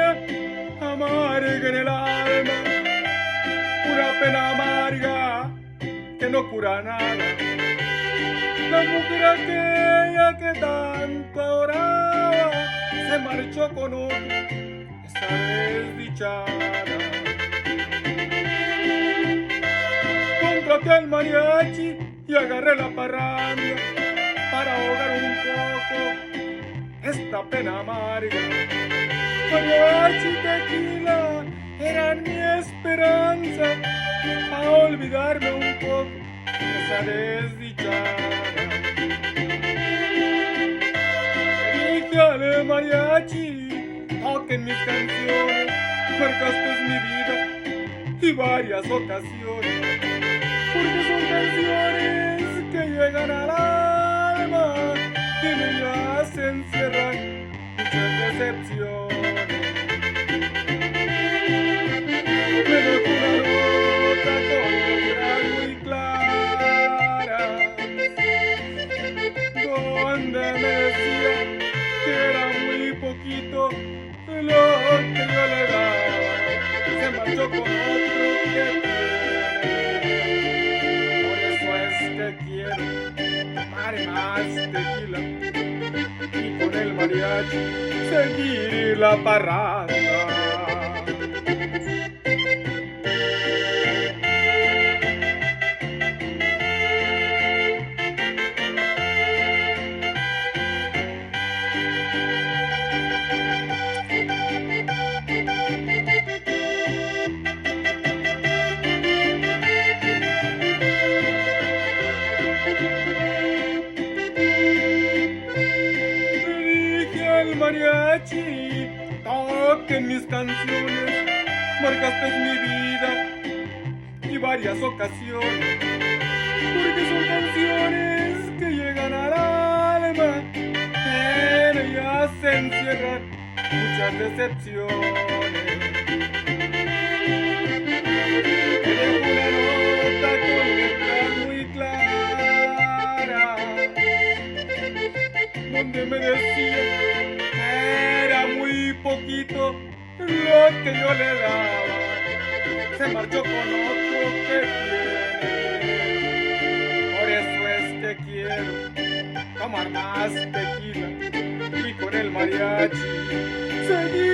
manía amarga en el alma, una pena amarga que no cura nada. La mujer aquella que tanto adoraba se marchó con otro, esa desdichada. Contraté al mariachi y agarré la parranda para ahogar un poco esta pena amarga. Mariachi y tequila eran mi esperanza a olvidarme un poco de esa desdichada. Dije al mariachi, toquen mis canciones, marcaste mi vida y varias ocasiones, porque son canciones que llegan al alma y me hacen cerrar muchas decepciones. Me dejó una nota con letras muy claras, donde me decía que era muy poquito lo que yo le daba. Se marchó con otro que tiene. Por eso es que quiero tomar más tequila y con el mariachi seguir la parranda. Mariachi, toquen mis canciones, marcaste mi vida y varias ocasiones, porque son canciones que llegan al alma, que me hacen cierrar muchas decepciones. Me dejó una nota con letras muy claras, donde me decía era muy poquito lo que yo le daba. Se marchó con otro que tiene. Por eso es que quiero tomar más tequila y con el mariachi seguir